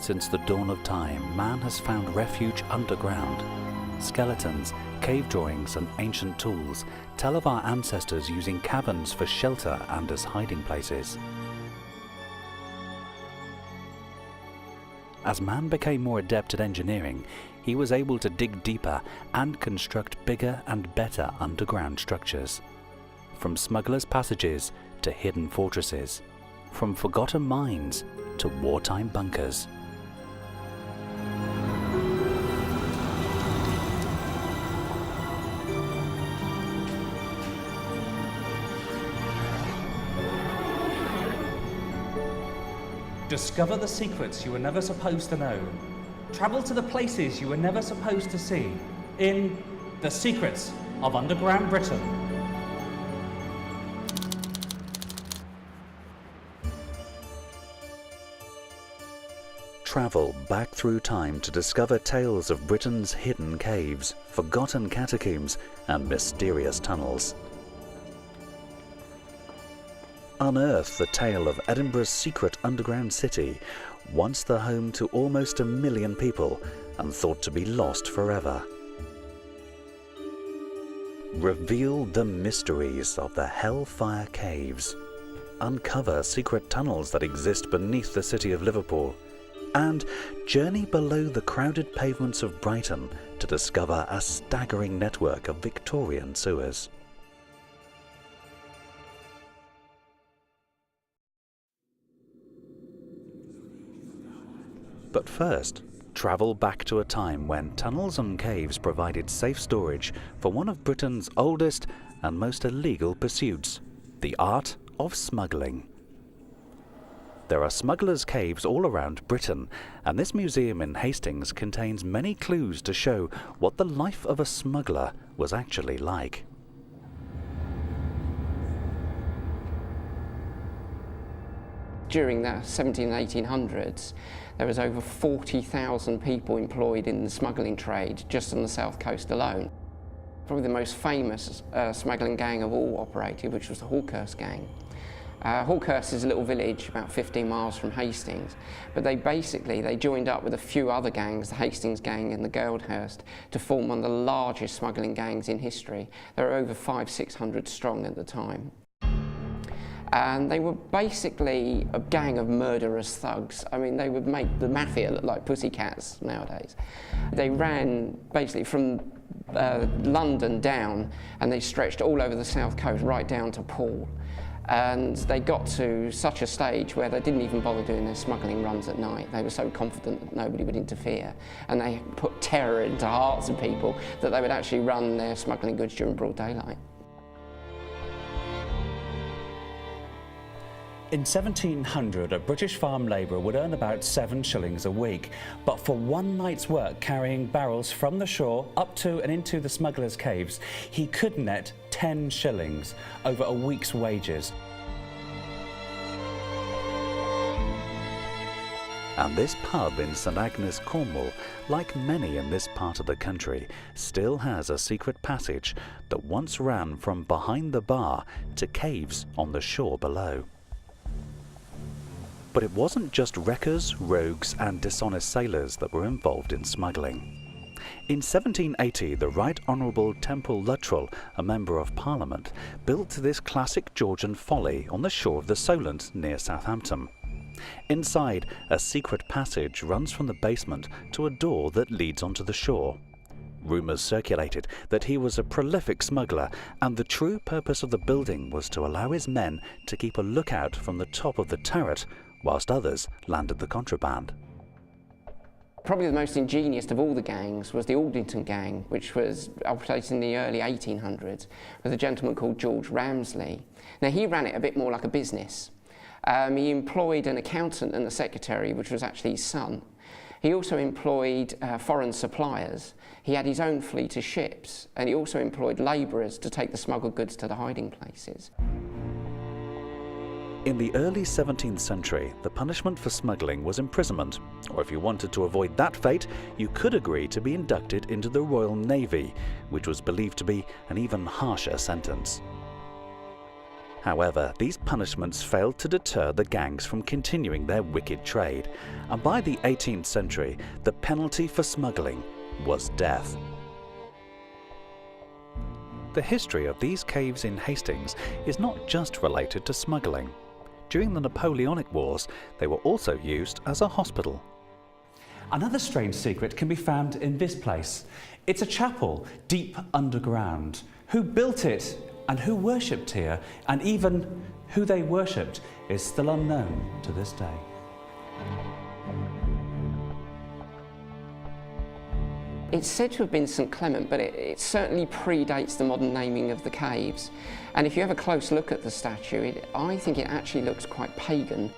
Since the dawn of time, man has found refuge underground. Skeletons, cave drawings and ancient tools tell of our ancestors using caverns for shelter and as hiding places. As man became more adept at engineering, he was able to dig deeper and construct bigger and better underground structures. From smugglers' passages to hidden fortresses, from forgotten mines to wartime bunkers. Discover the secrets you were never supposed to know. Travel to the places you were never supposed to see in The Secrets of Underground Britain. Travel back through time to discover tales of Britain's hidden caves, forgotten catacombs and mysterious tunnels. Unearth the tale of Edinburgh's secret underground city, once the home to almost 1 million people and thought to be lost forever. Reveal the mysteries of the Hellfire Caves. Uncover secret tunnels that exist beneath the city of Liverpool. And journey below the crowded pavements of Brighton to discover a staggering network of Victorian sewers. But first, travel back to a time when tunnels and caves provided safe storage for one of Britain's oldest and most illegal pursuits, the art of smuggling. There are smugglers' caves all around Britain, and this museum in Hastings contains many clues to show what the life of a smuggler was actually like. During the 1700s and 1800s, there was over 40,000 people employed in the smuggling trade just on the south coast alone. Probably the most famous smuggling gang of all operated, which was the Hawkhurst gang. Hawkhurst is a little village about 15 miles from Hastings, but they joined up with a few other gangs, the Hastings gang and the Goldhurst, to form one of the largest smuggling gangs in history. There were over 500-600 strong at the time. And they were basically a gang of murderous thugs. I mean, they would make the mafia look like pussycats nowadays. They ran basically from London down, and they stretched all over the south coast right down to Poole. And they got to such a stage where they didn't even bother doing their smuggling runs at night. They were so confident that nobody would interfere. And they put terror into hearts of people that they would actually run their smuggling goods during broad daylight. In 1700, a British farm labourer would earn about 7 shillings a week, but for one night's work carrying barrels from the shore up to and into the smugglers' caves, he could net 10 shillings over a week's wages. And this pub in St Agnes, Cornwall, like many in this part of the country, still has a secret passage that once ran from behind the bar to caves on the shore below. But it wasn't just wreckers, rogues and dishonest sailors that were involved in smuggling. In 1780, the Right Honourable Temple Luttrell, a Member of Parliament, built this classic Georgian folly on the shore of the Solent near Southampton. Inside, a secret passage runs from the basement to a door that leads onto the shore. Rumours circulated that he was a prolific smuggler, and the true purpose of the building was to allow his men to keep a lookout from the top of the turret whilst others landed the contraband. Probably the most ingenious of all the gangs was the Aldington gang, which was operated in the early 1800s with a gentleman called George Ramsley. Now, he ran it a bit more like a business. He employed an accountant and a secretary, which was actually his son. He also employed foreign suppliers. He had his own fleet of ships, and he also employed labourers to take the smuggled goods to the hiding places. In the early 17th century, the punishment for smuggling was imprisonment, or if you wanted to avoid that fate, you could agree to be inducted into the Royal Navy, which was believed to be an even harsher sentence. However, these punishments failed to deter the gangs from continuing their wicked trade, and by the 18th century, the penalty for smuggling was death. The history of these caves in Hastings is not just related to smuggling. During the Napoleonic Wars, they were also used as a hospital. Another strange secret can be found in this place. It's a chapel deep underground. Who built it and who worshipped here, and even who they worshipped, is still unknown to this day. It's said to have been St Clement, but it certainly predates the modern naming of the caves. And if you have a close look at the statue, I think it actually looks quite pagan.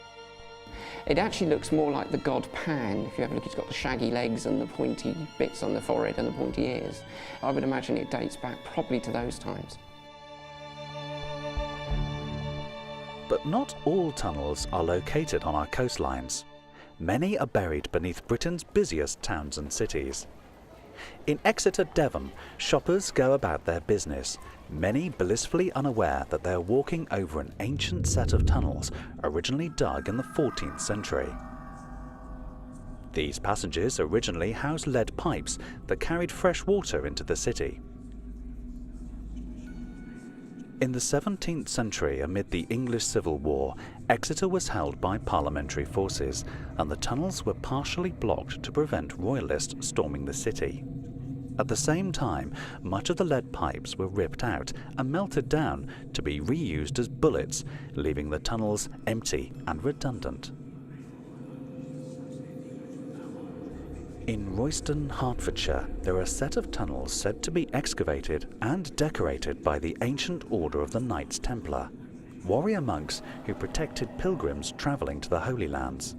It actually looks more like the god Pan. If you have a look, it's got the shaggy legs and the pointy bits on the forehead and the pointy ears. I would imagine it dates back probably to those times. But not all tunnels are located on our coastlines. Many are buried beneath Britain's busiest towns and cities. In Exeter, Devon, shoppers go about their business, many blissfully unaware that they are walking over an ancient set of tunnels originally dug in the 14th century. These passages originally housed lead pipes that carried fresh water into the city. In the 17th century, amid the English Civil War, Exeter was held by parliamentary forces, and the tunnels were partially blocked to prevent royalists storming the city. At the same time, much of the lead pipes were ripped out and melted down to be reused as bullets, leaving the tunnels empty and redundant. In Royston, Hertfordshire, there are a set of tunnels said to be excavated and decorated by the ancient order of the Knights Templar, warrior monks who protected pilgrims travelling to the Holy Lands.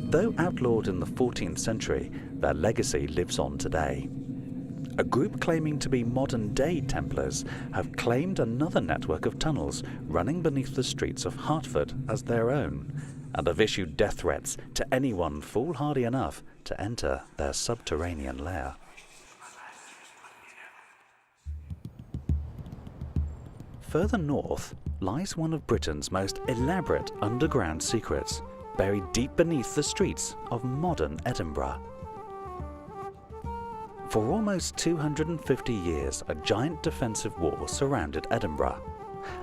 Though outlawed in the 14th century, their legacy lives on today. A group claiming to be modern-day Templars have claimed another network of tunnels running beneath the streets of Hertford as their own, and have issued death threats to anyone foolhardy enough to enter their subterranean lair. Further north lies one of Britain's most elaborate underground secrets, buried deep beneath the streets of modern Edinburgh. For almost 250 years, a giant defensive wall surrounded Edinburgh.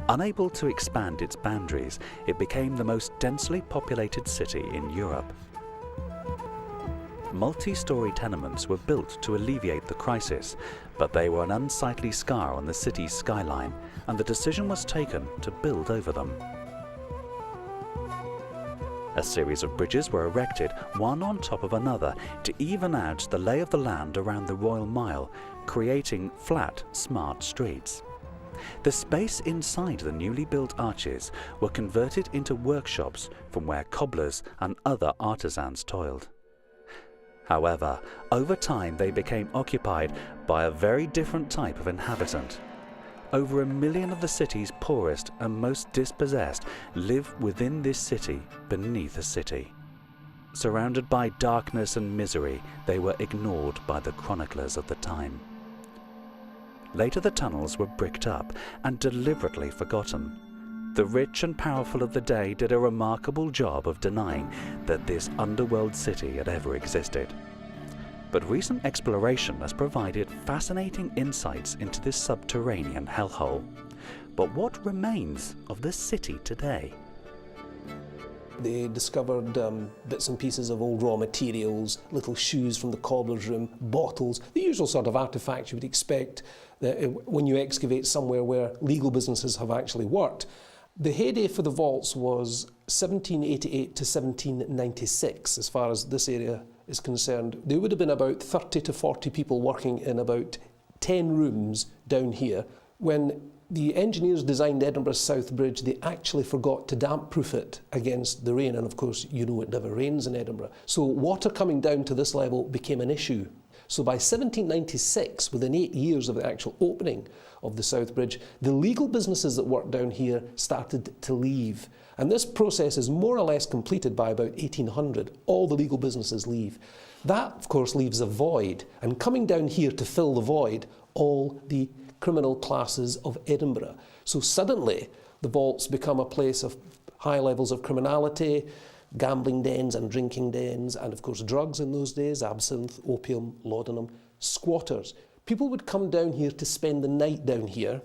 Unable to expand its boundaries, it became the most densely populated city in Europe. Multi-storey tenements were built to alleviate the crisis, but they were an unsightly scar on the city's skyline, and the decision was taken to build over them. A series of bridges were erected, one on top of another, to even out the lay of the land around the Royal Mile, creating flat, smart streets. The space inside the newly built arches were converted into workshops from where cobblers and other artisans toiled. However, over time they became occupied by a very different type of inhabitant. Over 1 million of the city's poorest and most dispossessed live within this city beneath a city. Surrounded by darkness and misery, they were ignored by the chroniclers of the time. Later the tunnels were bricked up and deliberately forgotten. The rich and powerful of the day did a remarkable job of denying that this underworld city had ever existed. But recent exploration has provided fascinating insights into this subterranean hellhole. But what remains of this city today? They discovered bits and pieces of old raw materials, little shoes from the cobbler's room, bottles, the usual sort of artefacts you would expect when you excavate somewhere where legal businesses have actually worked. The heyday for the vaults was 1788 to 1796, as far as this area is concerned. There would have been about 30 to 40 people working in about 10 rooms down here. When the engineers designed Edinburgh's South Bridge, they actually forgot to damp-proof it against the rain, and of course, you know it never rains in Edinburgh. So water coming down to this level became an issue. So by 1796, within 8 years of the actual opening of the South Bridge, the legal businesses that worked down here started to leave. And this process is more or less completed by about 1800. All the legal businesses leave. That, of course, leaves a void. And coming down here to fill the void, all the criminal classes of Edinburgh. So suddenly, the vaults become a place of high levels of criminality, gambling dens and drinking dens, and of course drugs in those days, absinthe, opium, laudanum, squatters. People would come down here to spend the night down here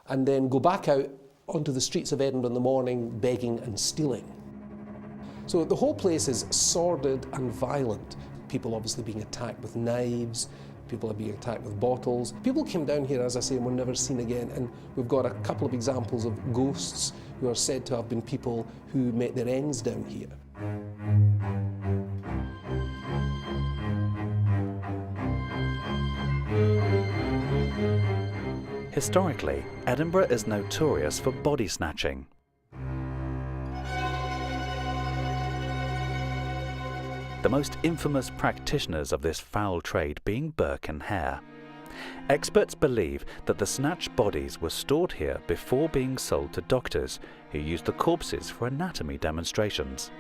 and then go back out onto the streets of Edinburgh in the morning begging and stealing. So the whole place is sordid and violent. People obviously being attacked with knives, people are being attacked with bottles. People came down here, as I say, and were never seen again, and we've got a couple of examples of ghosts who are said to have been people who met their ends down here. Historically, Edinburgh is notorious for body snatching. The most infamous practitioners of this foul trade being Burke and Hare. Experts believe that the snatched bodies were stored here before being sold to doctors, who used the corpses for anatomy demonstrations.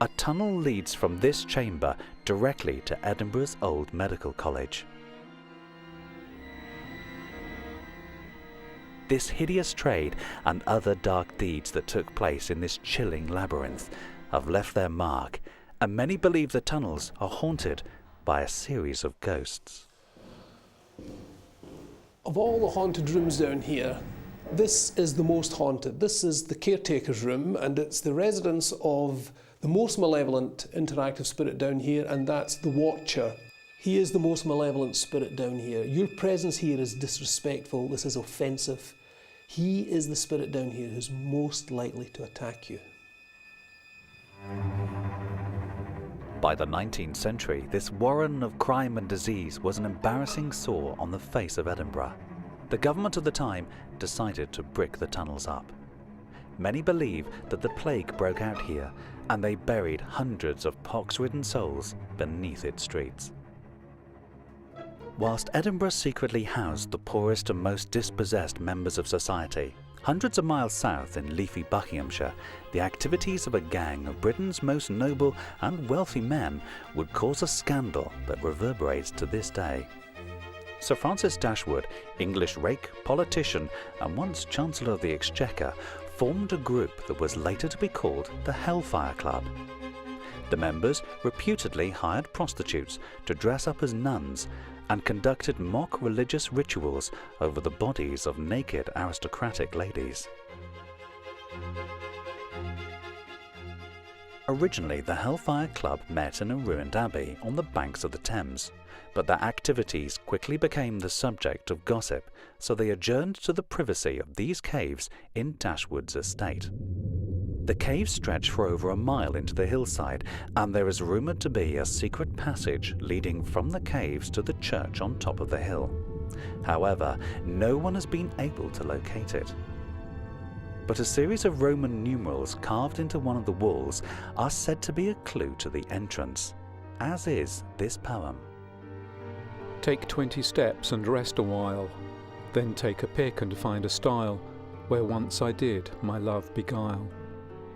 A tunnel leads from this chamber directly to Edinburgh's Old Medical College. This hideous trade and other dark deeds that took place in this chilling labyrinth have left their mark, and many believe the tunnels are haunted by a series of ghosts. Of all the haunted rooms down here, this is the most haunted. This is the caretaker's room, and it's the residence of the most malevolent interactive spirit down here, and that's the Watcher. He is the most malevolent spirit down here. Your presence here is disrespectful. This is offensive. He is the spirit down here who's most likely to attack you. By the 19th century, this warren of crime and disease was an embarrassing sore on the face of Edinburgh. The government of the time decided to brick the tunnels up. Many believe that the plague broke out here, and they buried hundreds of pox-ridden souls beneath its streets. Whilst Edinburgh secretly housed the poorest and most dispossessed members of society, hundreds of miles south in leafy Buckinghamshire, the activities of a gang of Britain's most noble and wealthy men would cause a scandal that reverberates to this day. Sir Francis Dashwood, English rake, politician, and once Chancellor of the Exchequer, formed a group that was later to be called the Hellfire Club. The members reputedly hired prostitutes to dress up as nuns and conducted mock religious rituals over the bodies of naked aristocratic ladies. Originally, the Hellfire Club met in a ruined abbey on the banks of the Thames, but their activities quickly became the subject of gossip, so they adjourned to the privacy of these caves in Dashwood's estate. The caves stretch for over a mile into the hillside, and there is rumoured to be a secret passage leading from the caves to the church on top of the hill. However, no one has been able to locate it. But a series of Roman numerals carved into one of the walls are said to be a clue to the entrance, as is this poem. Take 20 steps and rest a while, then take a pick and find a stile, where once I did my love beguile.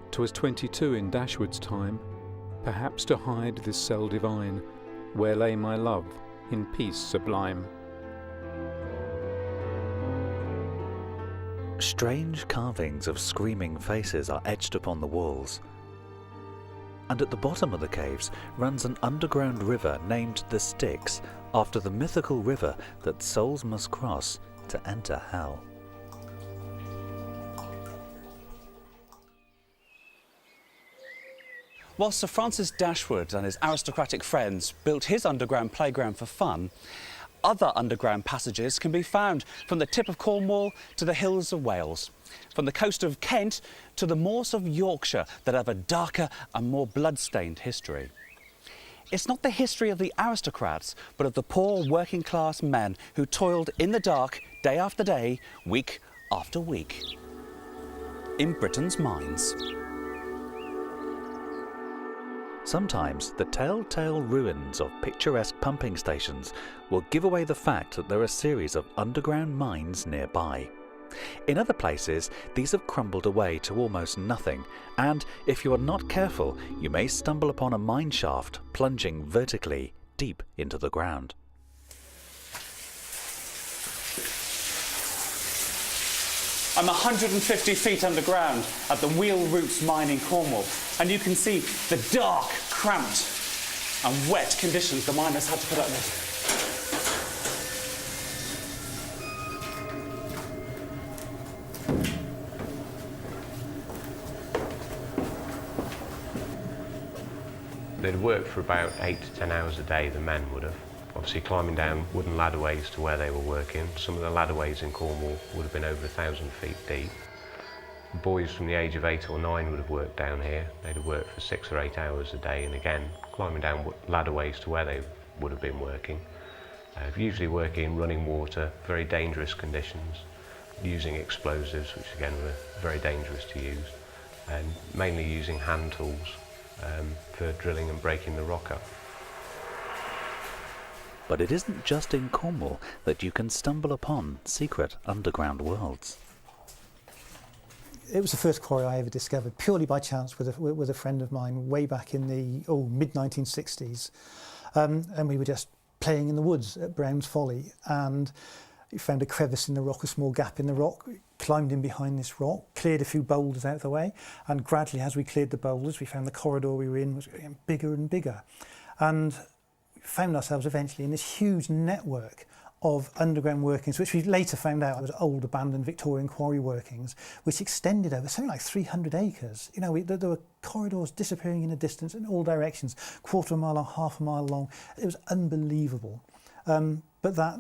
'Twas 22 in Dashwood's time, perhaps to hide this cell divine, where lay my love in peace sublime. Strange carvings of screaming faces are etched upon the walls. And at the bottom of the caves runs an underground river named the Styx, after the mythical river that souls must cross to enter hell. While Sir Francis Dashwood and his aristocratic friends built his underground playground for fun, other underground passages can be found from the tip of Cornwall to the hills of Wales, from the coast of Kent to the moors of Yorkshire that have a darker and more blood-stained history. It's not the history of the aristocrats, but of the poor working-class men who toiled in the dark day after day, week after week. In Britain's mines. Sometimes the telltale ruins of picturesque pumping stations will give away the fact that there are a series of underground mines nearby. In other places, these have crumbled away to almost nothing, and if you are not careful, you may stumble upon a mine shaft plunging vertically deep into the ground. I'm 150 feet underground at the Wheel Roots mine in Cornwall, and you can see the dark, cramped and wet conditions the miners had to put up with. They'd work for about 8 to 10 hours a day, the men would have. Obviously climbing down wooden ladderways to where they were working. Some of the ladderways in Cornwall would have been over 1,000 feet deep. Boys from the age of 8 or 9 would have worked down here. They'd have worked for 6 or 8 hours a day, and again, climbing down ladderways to where they would have been working. Usually working in running water, very dangerous conditions, using explosives, which again were very dangerous to use, and mainly using hand tools for drilling and breaking the rock up. But it isn't just in Cornwall that you can stumble upon secret underground worlds. It was the first quarry I ever discovered, purely by chance with a friend of mine way back in the mid-1960s. And we were just playing in the woods at Brown's Folly, and we found a crevice in the rock, a small gap in the rock, climbed in behind this rock, cleared a few boulders out of the way, and gradually as we cleared the boulders, we found the corridor we were in was getting bigger and bigger. And found ourselves eventually in this huge network of underground workings, which we later found out was old abandoned Victorian quarry workings, which extended over something like 300 acres. You know, there were corridors disappearing in the distance in all directions, quarter of a mile long, half a mile long. It was unbelievable. But that,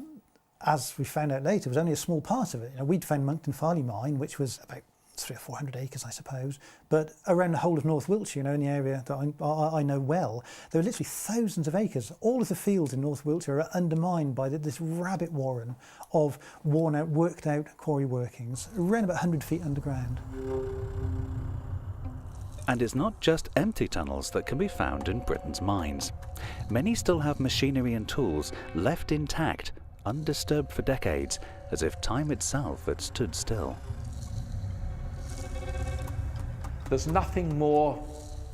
as we found out later, was only a small part of it. You know, we'd found Monkton Farley mine, which was about 300 or 400 acres, I suppose, but around the whole of North Wiltshire, you know, in the area that I know well, there are literally thousands of acres. All of the fields in North Wiltshire are undermined by this rabbit warren of worn out, worked out quarry workings, around about 100 feet underground. And it's not just empty tunnels that can be found in Britain's mines. Many still have machinery and tools left intact, undisturbed for decades, as if time itself had stood still. There's nothing more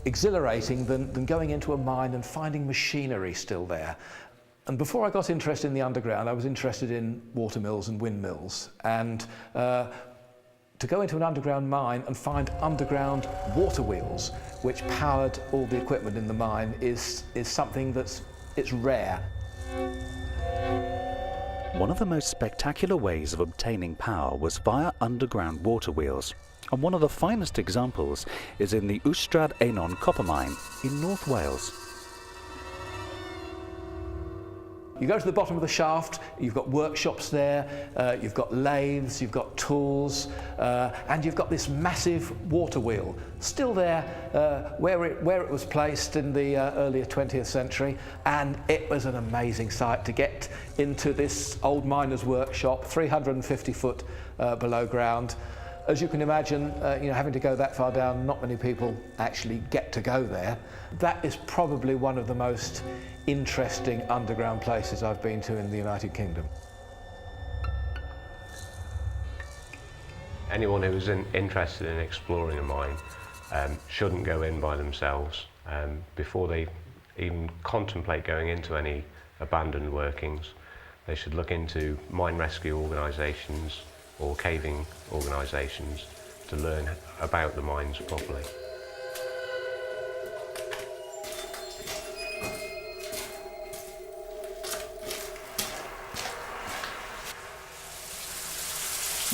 exhilarating than going into a mine and finding machinery still there. And before I got interested in the underground, I was interested in water mills and windmills. And to go into an underground mine and find underground water wheels, which powered all the equipment in the mine, is something it's rare. One of the most spectacular ways of obtaining power was via underground water wheels. And one of the finest examples is in the Ystrad Einon copper mine in North Wales. You go to the bottom of the shaft, you've got workshops there, you've got lathes, you've got tools, and you've got this massive water wheel still there where it was placed in the earlier 20th century, and it was an amazing sight to get into this old miner's workshop, 350 foot below ground. As you can imagine, having to go that far down, not many people actually get to go there. That is probably one of the most interesting underground places I've been to in the United Kingdom. Anyone who is interested in exploring a mine shouldn't go in by themselves. Before they even contemplate going into any abandoned workings, they should look into mine rescue organisations or caving organisations to learn about the mines properly.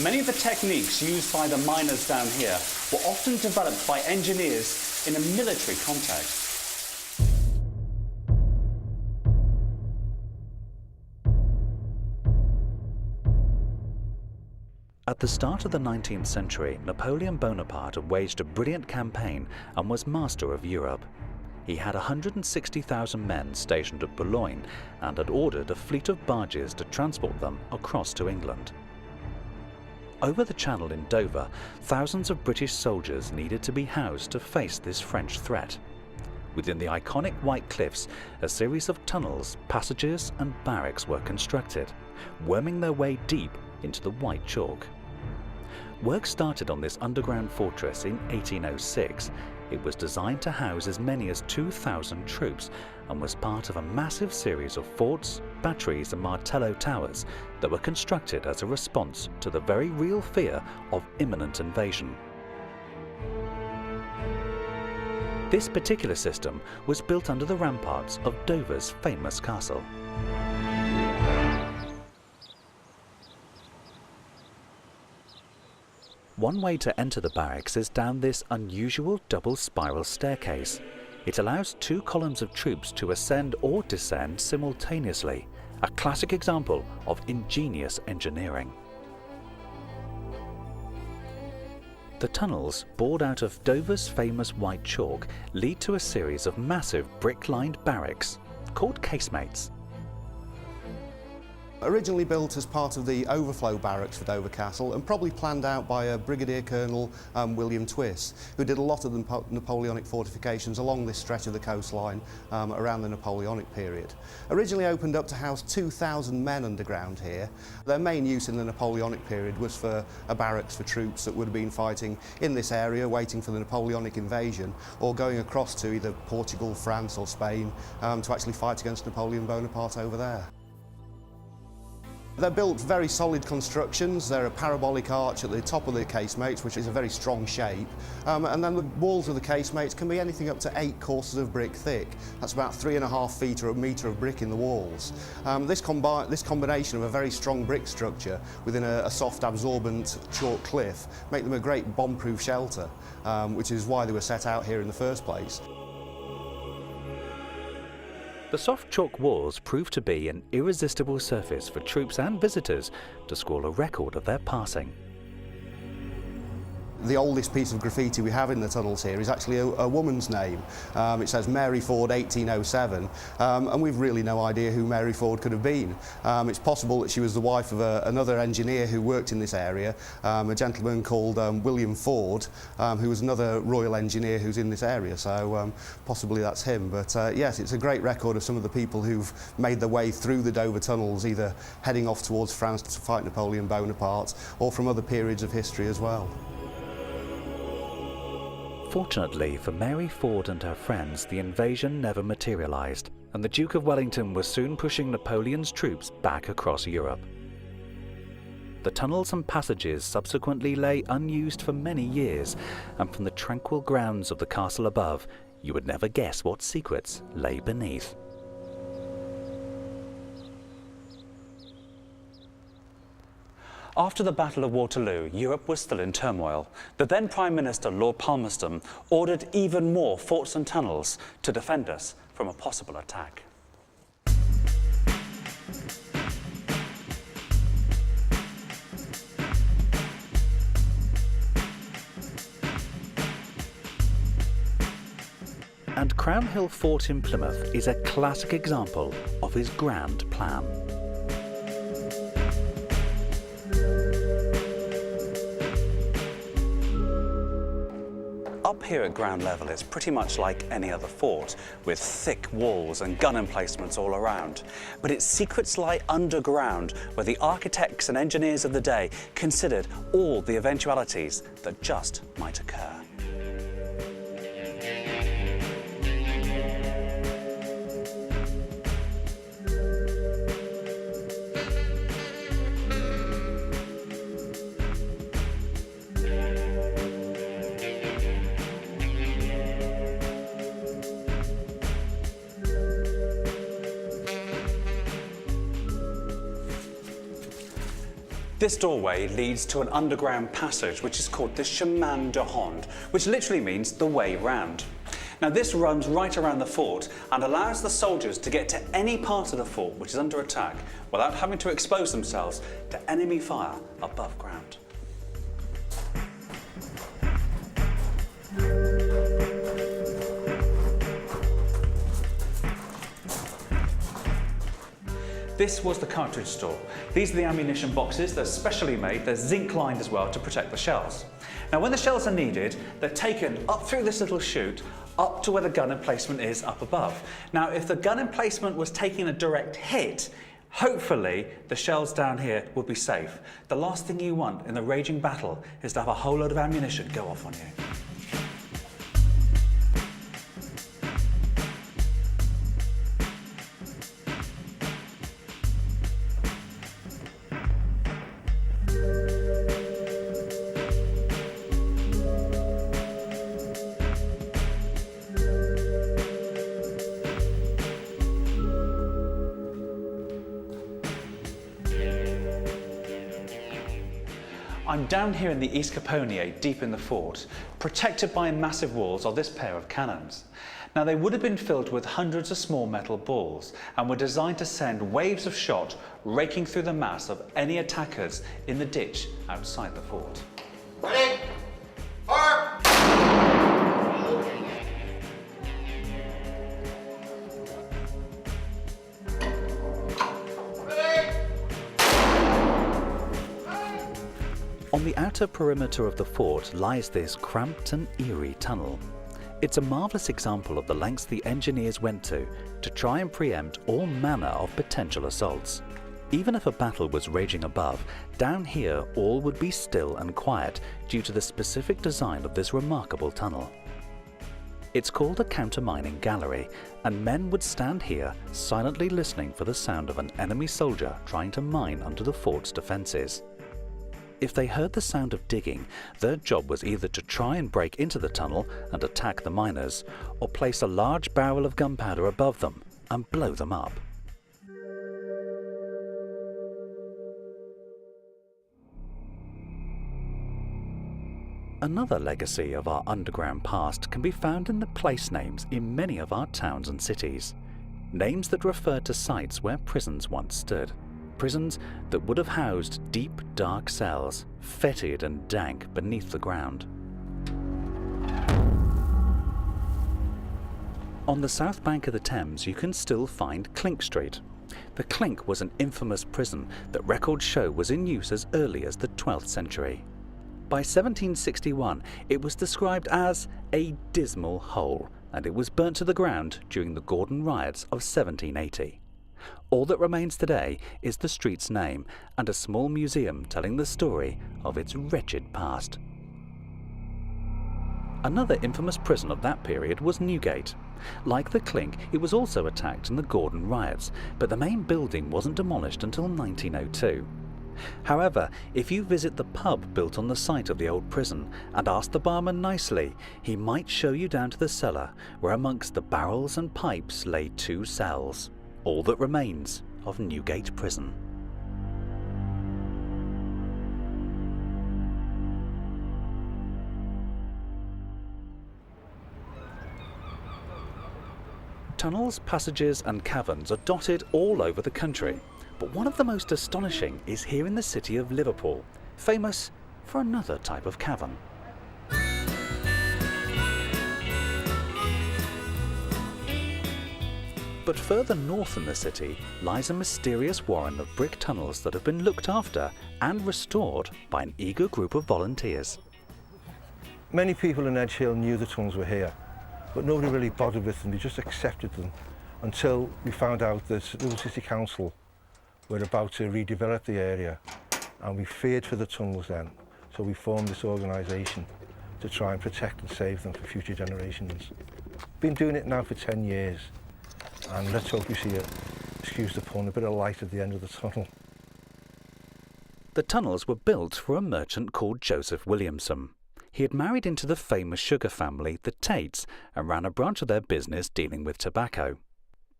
Many of the techniques used by the miners down here were often developed by engineers in a military context. At the start of the 19th century, Napoleon Bonaparte had waged a brilliant campaign and was master of Europe. He had 160,000 men stationed at Boulogne and had ordered a fleet of barges to transport them across to England. Over the channel in Dover, thousands of British soldiers needed to be housed to face this French threat. within the iconic White Cliffs, a series of tunnels, passages and barracks were constructed, worming their way deep into the white chalk. Work started on this underground fortress in 1806. It was designed to house as many as 2,000 troops and was part of a massive series of forts, batteries and Martello towers that were constructed as a response to the very real fear of imminent invasion. This particular system was built under the ramparts of Dover's famous castle. One way to enter the barracks is down this unusual double spiral staircase. It allows two columns of troops to ascend or descend simultaneously, a classic example of ingenious engineering. The tunnels, bored out of Dover's famous white chalk, lead to a series of massive brick-lined barracks called casemates. Originally built as part of the overflow barracks for Dover Castle and probably planned out by a Brigadier Colonel William Twiss, who did a lot of the Napoleonic fortifications along this stretch of the coastline around the Napoleonic period. Originally opened up to house 2,000 men underground here. Their main use in the Napoleonic period was for a barracks for troops that would have been fighting in this area, waiting for the Napoleonic invasion, or going across to either Portugal, France or Spain to actually fight against Napoleon Bonaparte over there. They're built very solid constructions. They're a parabolic arch at the top of the casemates, which is a very strong shape. And then the walls of the casemates can be anything up to 8 courses of brick thick. That's about 3.5 feet or a metre of brick in the walls. This combination of a very strong brick structure within a soft absorbent chalk cliff make them a great bomb-proof shelter, which is why they were set out here in the first place. The soft chalk walls proved to be an irresistible surface for troops and visitors to score a record of their passing. The oldest piece of graffiti we have in the tunnels here is actually a woman's name. It says Mary Ford 1807, and we've really no idea who Mary Ford could have been. It's possible that she was the wife of another engineer who worked in this area, a gentleman called William Ford, who was another royal engineer who's in this area, so possibly that's him. But yes, it's a great record of some of the people who've made their way through the Dover tunnels, either heading off towards France to fight Napoleon Bonaparte, or from other periods of history as well. Fortunately for Mary Ford and her friends, the invasion never materialised, and the Duke of Wellington was soon pushing Napoleon's troops back across Europe. The tunnels and passages subsequently lay unused for many years, and from the tranquil grounds of the castle above, you would never guess what secrets lay beneath. After the Battle of Waterloo, Europe was still in turmoil. The then Prime Minister, Lord Palmerston, ordered even more forts and tunnels to defend us from a possible attack. And Crown Hill Fort in Plymouth is a classic example of his grand plan. Up here at ground level, it's pretty much like any other fort, with thick walls and gun emplacements all around. But its secrets lie underground, where the architects and engineers of the day considered all the eventualities that just might occur. This doorway leads to an underground passage which is called the Chemin de Ronde, which literally means the way round. Now this runs right around the fort and allows the soldiers to get to any part of the fort which is under attack without having to expose themselves to enemy fire above ground. This was the cartridge store. These are the ammunition boxes. They're specially made. They're zinc lined as well to protect the shells. Now when the shells are needed, they're taken up through this little chute up to where the gun emplacement is up above. Now if the gun emplacement was taking a direct hit, hopefully the shells down here would be safe. The last thing you want in the raging battle is to have a whole load of ammunition go off on you. I'm down here in the East Caponier, deep in the fort, protected by massive walls are this pair of cannons. Now they would have been filled with hundreds of small metal balls and were designed to send waves of shot raking through the mass of any attackers in the ditch outside the fort. Ready? Fire! On the outer perimeter of the fort lies this cramped and eerie tunnel. It's a marvellous example of the lengths the engineers went to try and preempt all manner of potential assaults. Even if a battle was raging above, down here all would be still and quiet due to the specific design of this remarkable tunnel. It's called a countermining gallery, and men would stand here silently listening for the sound of an enemy soldier trying to mine under the fort's defences. If they heard the sound of digging, their job was either to try and break into the tunnel and attack the miners, or place a large barrel of gunpowder above them and blow them up. Another legacy of our underground past can be found in the place names in many of our towns and cities. Names that refer to sites where prisons once stood. Prisons that would have housed deep, dark cells, fetid and dank beneath the ground. On the south bank of the Thames, you can still find Clink Street. The Clink was an infamous prison that records show was in use as early as the 12th century. By 1761, it was described as a dismal hole, and it was burnt to the ground during the Gordon riots of 1780. All that remains today is the street's name and a small museum telling the story of its wretched past. Another infamous prison of that period was Newgate. Like the Clink, it was also attacked in the Gordon riots, but the main building wasn't demolished until 1902. However, if you visit the pub built on the site of the old prison and ask the barman nicely, he might show you down to the cellar, where amongst the barrels and pipes lay 2 cells. All that remains of Newgate Prison. Tunnels, passages and caverns are dotted all over the country, but one of the most astonishing is here in the city of Liverpool, famous for another type of cavern. But further north in the city lies a mysterious warren of brick tunnels that have been looked after and restored by an eager group of volunteers. Many people in Edge Hill knew the tunnels were here, but nobody really bothered with them. They just accepted them until we found out that Liverpool City Council were about to redevelop the area, and we feared for the tunnels then. So we formed this organisation to try and protect and save them for future generations. Been doing it now for 10 years. And let's hope we see excuse the pun, a bit of light at the end of the tunnel. The tunnels were built for a merchant called Joseph Williamson. He had married into the famous sugar family, the Tates, and ran a branch of their business dealing with tobacco.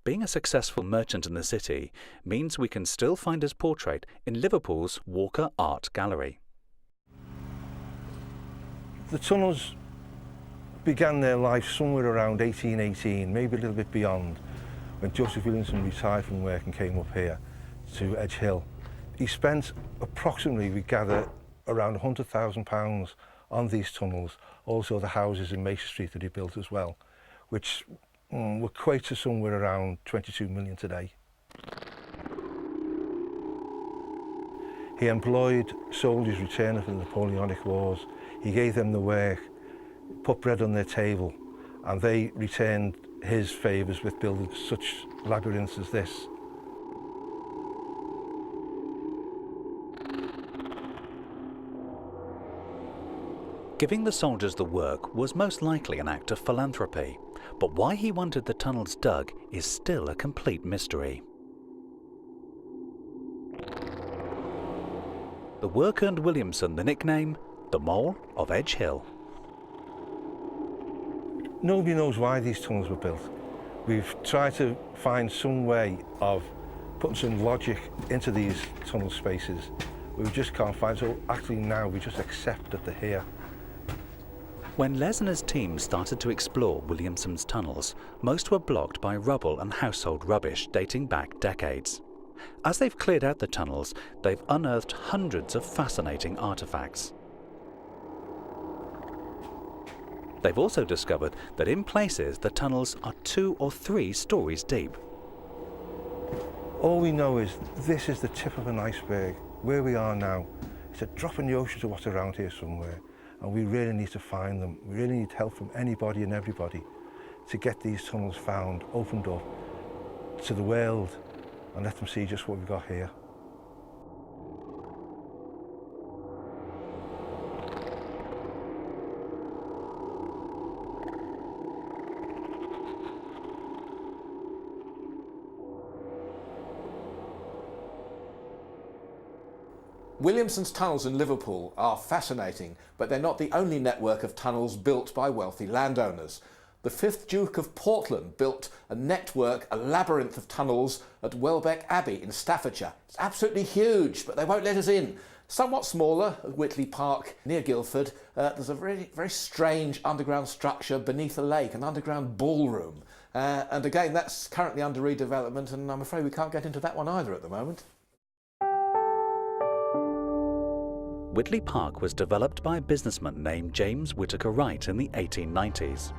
Being a successful merchant in the city means we can still find his portrait in Liverpool's Walker Art Gallery. The tunnels began their life somewhere around 1818, maybe a little bit beyond, when Joseph Williamson retired from work and came up here to Edge Hill. He spent approximately, we gather, around £100,000 on these tunnels, also the houses in Mason Street that he built as well, which will equate to somewhere around 22 million today. He employed soldiers returning from the Napoleonic Wars. He gave them the work, put bread on their table, and they returned his favours with building such labyrinths as this. Giving the soldiers the work was most likely an act of philanthropy, but why he wanted the tunnels dug is still a complete mystery. The work earned Williamson the nickname the Mole of Edge Hill. Nobody knows why these tunnels were built. We've tried to find some way of putting some logic into these tunnel spaces. We just can't find, so actually now we just accept that they're here. When Les and his team started to explore Williamson's tunnels, most were blocked by rubble and household rubbish dating back decades. As they've cleared out the tunnels, they've unearthed hundreds of fascinating artifacts. They've also discovered that in places the tunnels are 2 or 3 stories deep. All we know is this is the tip of an iceberg. Where we are now, it's a drop in the ocean to what's around here somewhere, and we really need to find them. We really need help from anybody and everybody to get these tunnels found, opened up to the world, and let them see just what we've got here. Williamson's tunnels in Liverpool are fascinating, but they're not the only network of tunnels built by wealthy landowners. The 5th Duke of Portland built a network, a labyrinth of tunnels at Welbeck Abbey in Staffordshire. It's absolutely huge, but they won't let us in. Somewhat smaller at Whitley Park near Guildford, there's a very, very strange underground structure beneath a lake, an underground ballroom. And again, that's currently under redevelopment, and I'm afraid we can't get into that one either at the moment. Whitley Park was developed by a businessman named James Whittaker Wright in the 1890s.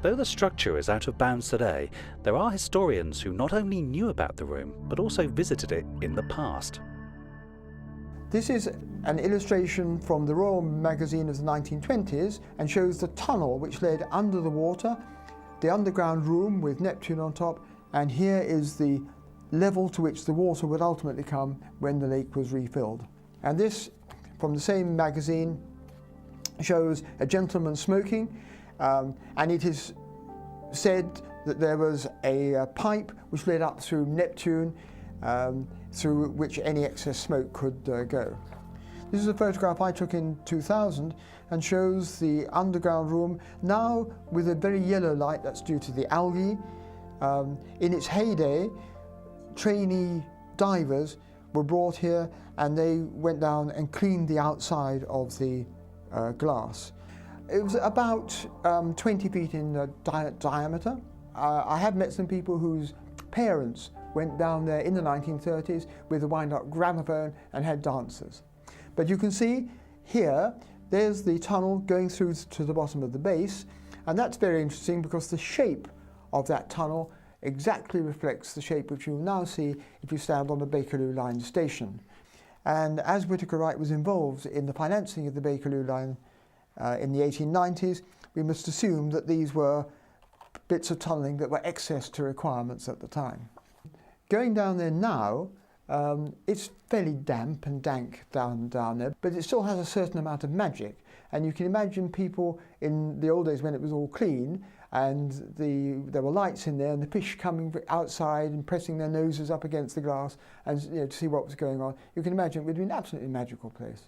Though the structure is out of bounds today, there are historians who not only knew about the room, but also visited it in the past. This is an illustration from the Royal Magazine of the 1920s and shows the tunnel which led under the water, the underground room with Neptune on top, and here is the level to which the water would ultimately come when the lake was refilled. And this, from the same magazine, shows a gentleman smoking, and it is said that there was a pipe which led up through Neptune, through which any excess smoke could go. This is a photograph I took in 2000 and shows the underground room now with a very yellow light. That's due to the algae. In its heyday, trainee divers were brought here and they went down and cleaned the outside of the glass. It was about 20 feet in diameter. I have met some people whose parents went down there in the 1930s with a wind-up gramophone and had dancers. But you can see here, there's the tunnel going through to the bottom of the base, and that's very interesting because the shape of that tunnel exactly reflects the shape which you'll now see if you stand on the Bakerloo Line station. And as Whittaker Wright was involved in the financing of the Bakerloo Line in the 1890s, we must assume that these were bits of tunnelling that were excess to requirements at the time. Going down there now, it's fairly damp and dank down there, but it still has a certain amount of magic. And you can imagine people in the old days when it was all clean and there were lights in there and the fish coming outside and pressing their noses up against the glass and to see what was going on. You can imagine it would be an absolutely magical place.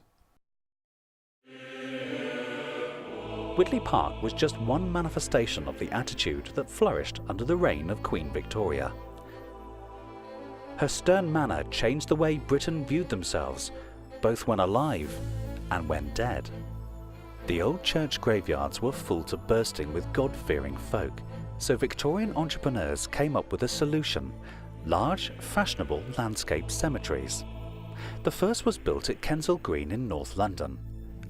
Whitley Park was just one manifestation of the attitude that flourished under the reign of Queen Victoria. Her stern manner changed the way Britain viewed themselves, both when alive and when dead. The old church graveyards were full to bursting with God-fearing folk, so Victorian entrepreneurs came up with a solution: large, fashionable landscape cemeteries. The first was built at Kensal Green in North London.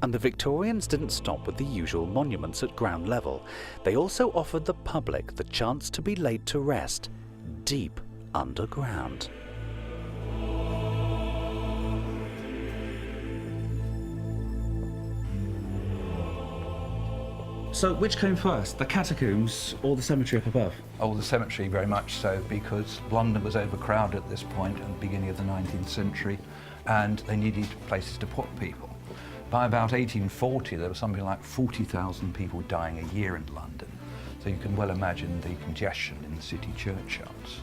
And the Victorians didn't stop with the usual monuments at ground level. They also offered the public the chance to be laid to rest deep underground. So which came first, the catacombs or the cemetery up above? Oh, the cemetery very much so, because London was overcrowded at this point at the beginning of the 19th century, and they needed places to put people. By about 1840, there was something like 40,000 people dying a year in London. So you can well imagine the congestion in the city churchyards.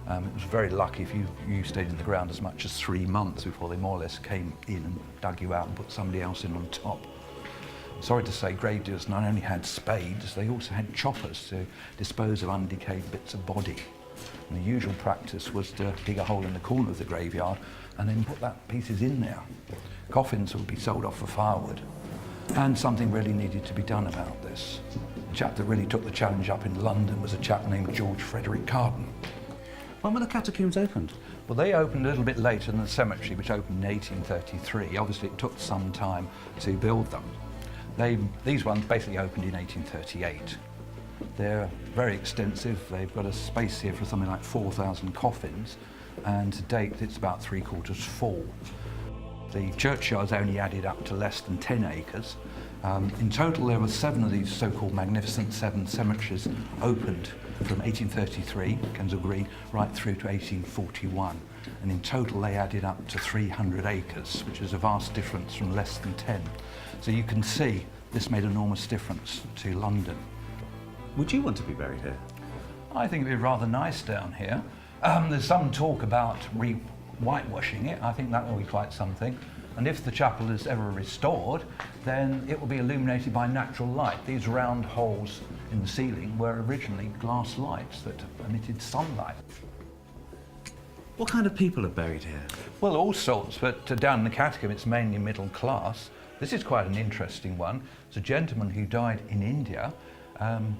It was very lucky if you stayed in the ground as much as 3 months before they more or less came in and dug you out and put somebody else in on top. Sorry to say, gravediggers not only had spades, they also had choppers to dispose of undecayed bits of body. And the usual practice was to dig a hole in the corner of the graveyard and then put that pieces in there. Coffins would be sold off for firewood. And something really needed to be done about this. The chap that really took the challenge up in London was a chap named George Frederick Carden. When were the catacombs opened? Well, they opened a little bit later than the cemetery, which opened in 1833. Obviously, it took some time to build them. These ones basically opened in 1838. They're very extensive. They've got a space here for something like 4,000 coffins, and to date it's about 3/4 full. The churchyard's only added up to less than 10 acres. In total, there were 7 of these so-called Magnificent Seven cemeteries opened from 1833, Kensal Green, right through to 1841. And in total, they added up to 300 acres, which is a vast difference from less than 10. So you can see this made an enormous difference to London. Would you want to be buried here? I think it'd be rather nice down here. There's some talk about whitewashing it. I think that will be quite something. And if the chapel is ever restored, then it will be illuminated by natural light. These round holes in the ceiling were originally glass lights that emitted sunlight. What kind of people are buried here? Well, all sorts, but down in the catacomb it's mainly middle class. This is quite an interesting one. It's a gentleman who died in India.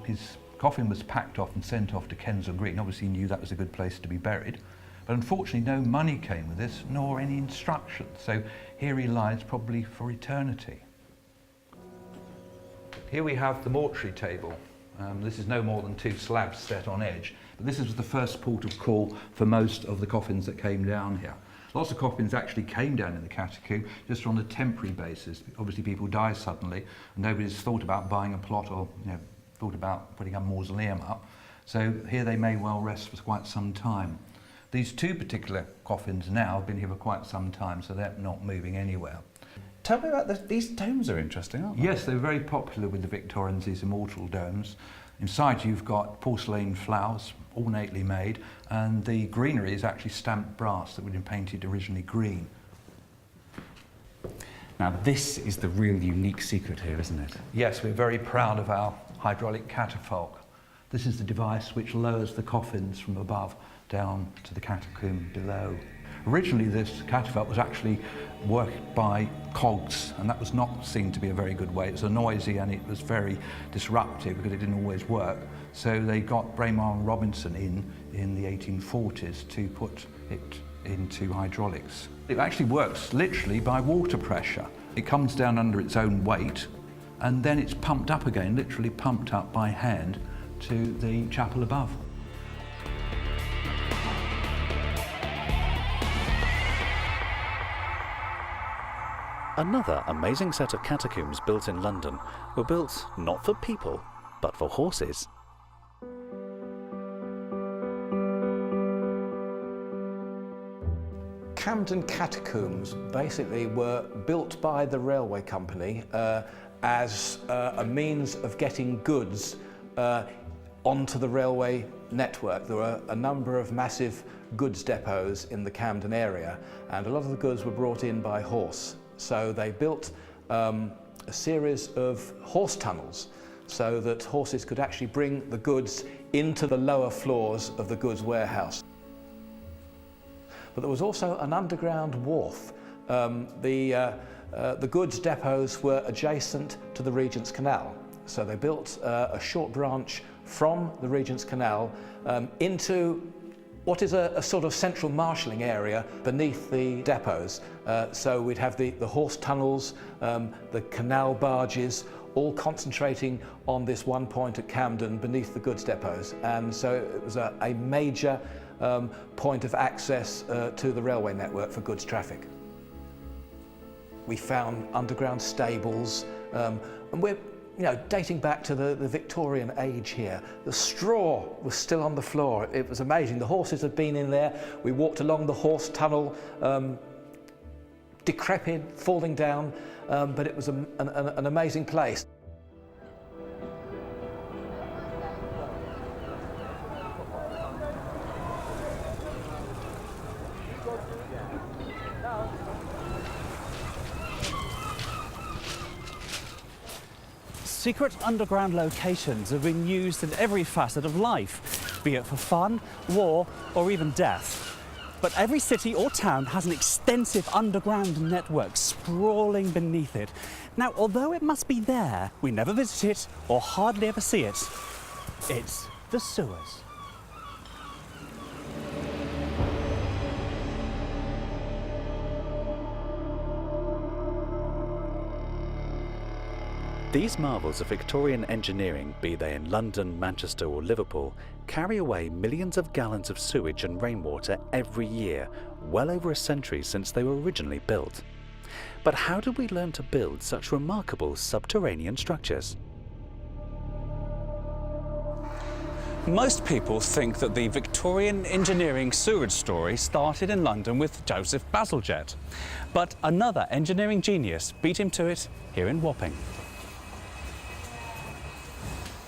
His coffin was packed off and sent off to Kensal Green. Obviously he knew that was a good place to be buried. But unfortunately no money came with this, nor any instructions. So here he lies probably for eternity. Here we have the mortuary table. This is no more than 2 slabs set on edge. But this is the first port of call for most of the coffins that came down here. Lots of coffins actually came down in the catacomb just on a temporary basis. Obviously people die suddenly and nobody's thought about buying a plot or thought about putting a mausoleum up. So here they may well rest for quite some time. These 2 particular coffins now have been here for quite some time, so they're not moving anywhere. Tell me about these domes are interesting, aren't they? Yes, they're very popular with the Victorians, these immortal domes. Inside you've got porcelain flowers, ornately made, and the greenery is actually stamped brass that would have been painted originally green. Now this is the real unique secret here, isn't it? Yes, we're very proud of our hydraulic catafalque. This is the device which lowers the coffins from above down to the catacomb below. Originally this catafalque was actually worked by cogs, and that was not seen to be a very good way. It was noisy and it was very disruptive because it didn't always work. So they got Braemar and Robinson in the 1840s to put it into hydraulics. It actually works literally by water pressure. It comes down under its own weight and then it's pumped up again, literally pumped up by hand to the chapel above. Another amazing set of catacombs built in London were built not for people, but for horses. Camden Catacombs basically were built by the railway company as a means of getting goods onto the railway network. There were a number of massive goods depots in the Camden area, and a lot of the goods were brought in by horse. So they built a series of horse tunnels so that horses could actually bring the goods into the lower floors of the goods warehouse. But there was also an underground wharf. The goods depots were adjacent to the Regent's Canal. So they built a short branch from the Regent's Canal into what is a sort of central marshalling area beneath the depots. So we'd have the horse tunnels, the canal barges, all concentrating on this one point at Camden beneath the goods depots. And so it was a major point of access to the railway network for goods traffic. We found underground stables, and we're you know, dating back to the Victorian age here. The straw was still on the floor. It was amazing. The horses had been in there. We walked along the horse tunnel, decrepit, falling down, but it was an amazing place. Secret underground locations have been used in every facet of life, be it for fun, war, or even death. But every city or town has an extensive underground network sprawling beneath it. Now, although it must be there, we never visit it or hardly ever see it. It's the sewers. These marvels of Victorian engineering, be they in London, Manchester or Liverpool, carry away millions of gallons of sewage and rainwater every year, well over a century since they were originally built. But how did we learn to build such remarkable subterranean structures? Most people think that the Victorian engineering sewerage story started in London with Joseph Bazalgette, but another engineering genius beat him to it here in Wapping.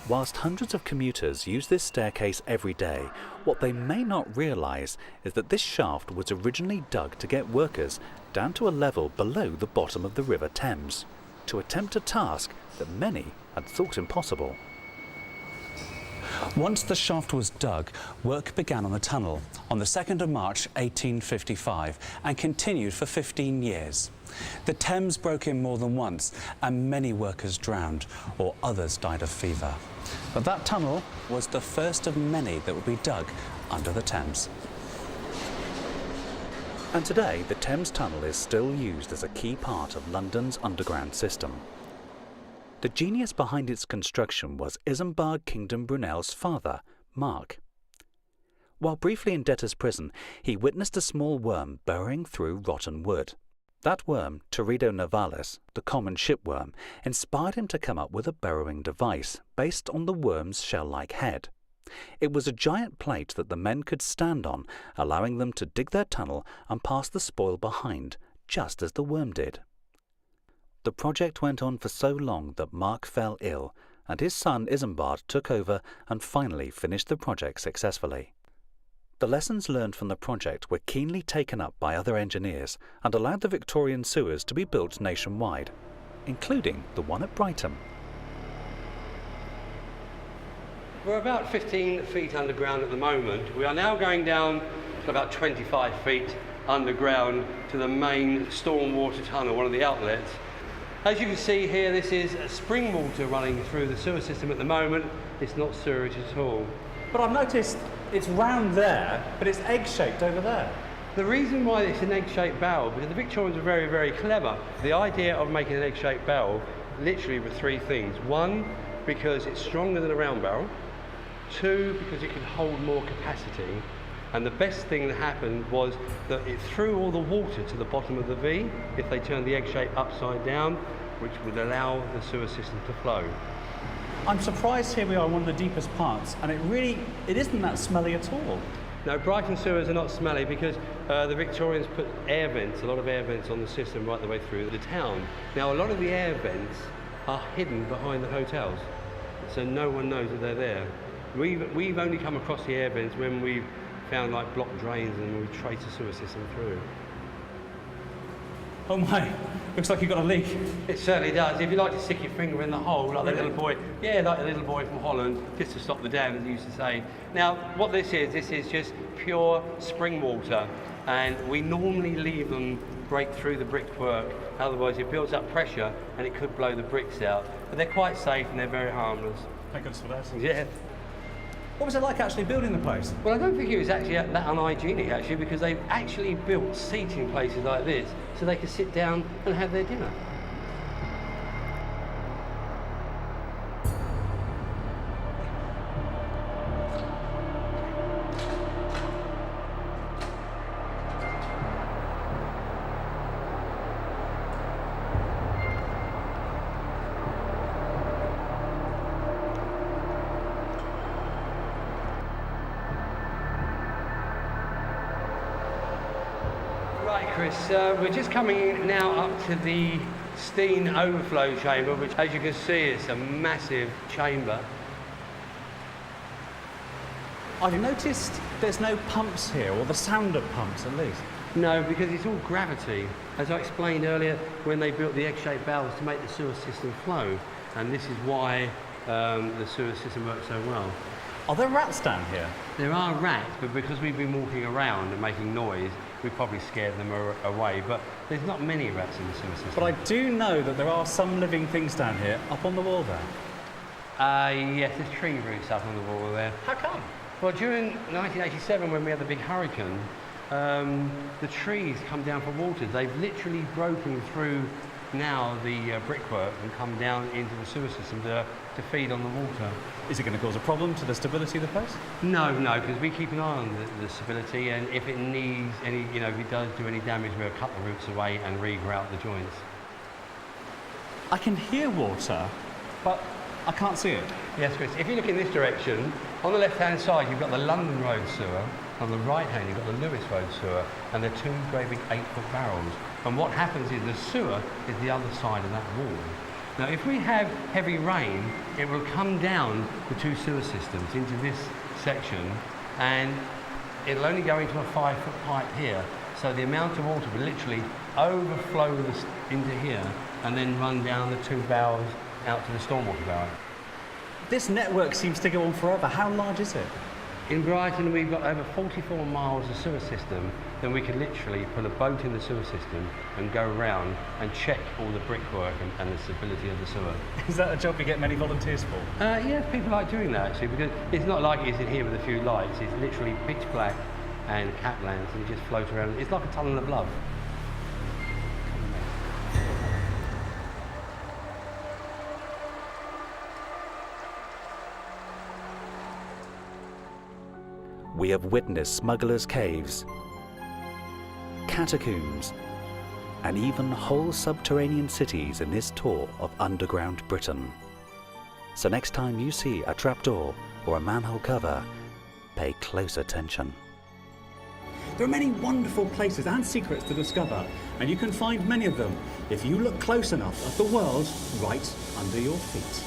Whilst hundreds of commuters use this staircase every day, what they may not realise is that this shaft was originally dug to get workers down to a level below the bottom of the River Thames, to attempt a task that many had thought impossible. Once the shaft was dug, work began on the tunnel on the 2nd of March 1855 and continued for 15 years. The Thames broke in more than once and many workers drowned or others died of fever. But that tunnel was the first of many that would be dug under the Thames. And today, the Thames Tunnel is still used as a key part of London's underground system. The genius behind its construction was Isambard Kingdom Brunel's father, Mark. While briefly in debtor's prison, he witnessed a small worm burrowing through rotten wood. That worm, Teredo nivalis, the common shipworm, inspired him to come up with a burrowing device based on the worm's shell-like head. It was a giant plate that the men could stand on, allowing them to dig their tunnel and pass the spoil behind, just as the worm did. The project went on for so long that Mark fell ill, and his son Isambard took over and finally finished the project successfully. The lessons learned from the project were keenly taken up by other engineers and allowed the Victorian sewers to be built nationwide, including the one at Brighton. We're about 15 feet underground at the moment. We are now going down to about 25 feet underground to the main stormwater tunnel, one of the outlets. As you can see here, this is spring water running through the sewer system at the moment. It's not sewerage at all. But I've noticed it's round there, but it's egg-shaped over there. The reason why it's an egg-shaped barrel, because the Victorians were very, very clever. The idea of making an egg-shaped barrel literally were three things. One, because it's stronger than a round barrel. Two, because it could hold more capacity. And the best thing that happened was that it threw all the water to the bottom of the V if they turned the egg shape upside down, which would allow the sewer system to flow. I'm surprised here we are in one of the deepest parts, and it isn't that smelly at all. No, Brighton sewers are not smelly because the Victorians put air vents, a lot of air vents on the system right the way through the town. Now, a lot of the air vents are hidden behind the hotels, so no one knows that they're there. We've only come across the air vents when we've found like blocked drains and we've traced the sewer system through. Oh my, looks like you've got a leak. It certainly does. If you like to stick your finger in the hole, like the little boy, like the little boy from Holland, just to stop the dam, as he used to say. Now, what this is just pure spring water, and we normally leave them break through the brickwork, otherwise it builds up pressure and it could blow the bricks out. But they're quite safe and they're very harmless. Thank goodness for that. Yeah. What was it like actually building the place? Well, I don't think it was actually that unhygienic, actually, because they've actually built seating places like this so they could sit down and have their dinner. Chris. We're just coming now up to the steam overflow chamber, which, as you can see, is a massive chamber. I've noticed there's no pumps here, or the sound of pumps at least. No, because it's all gravity. As I explained earlier, when they built the egg-shaped valves to make the sewer system flow, and this is why the sewer system works so well. Are there rats down here? There are rats, but because we've been walking around and making noise, we've probably scared them away. But there's not many rats in the sewer system. But I do know that there are some living things down here, up on the wall there. Yes, there's tree roots up on the wall there. How come? Well, during 1987, when we had the big hurricane, the trees come down for water. They've literally broken through now the brickwork and come down into the sewer system to feed on the water. Is it going to cause a problem to the stability of the place? No, because we keep an eye on the stability, and if it needs any, if it does do any damage, we'll cut the roots away and re-grout the joints. I can hear water, but I can't see it. Yes, Chris. If you look in this direction, on the left-hand side, you've got the London Road sewer. On the right-hand, you've got the Lewis Road sewer, and they're two great big 8-foot barrels. And what happens is the sewer is the other side of that wall. Now, if we have heavy rain, it will come down the two sewer systems into this section, and it'll only go into a 5-foot pipe here. So the amount of water will literally overflow into here, and then run down the two barrels out to the stormwater barrel. This network seems to go on forever. How large is it? In Brighton, we've got over 44 miles of sewer system. Then we can literally put a boat in the sewer system and go around and check all the brickwork and the stability of the sewer. Is that a job you get many volunteers for? Yeah, people like doing that actually, because it's not like it's in here with a few lights. It's literally pitch black and cat lamps, and you just float around. It's like a tunnel of love. We have witnessed smugglers' caves, catacombs, and even whole subterranean cities in this tour of underground Britain. So next time you see a trapdoor or a manhole cover, pay close attention. There are many wonderful places and secrets to discover, and you can find many of them if you look close enough at the world right under your feet.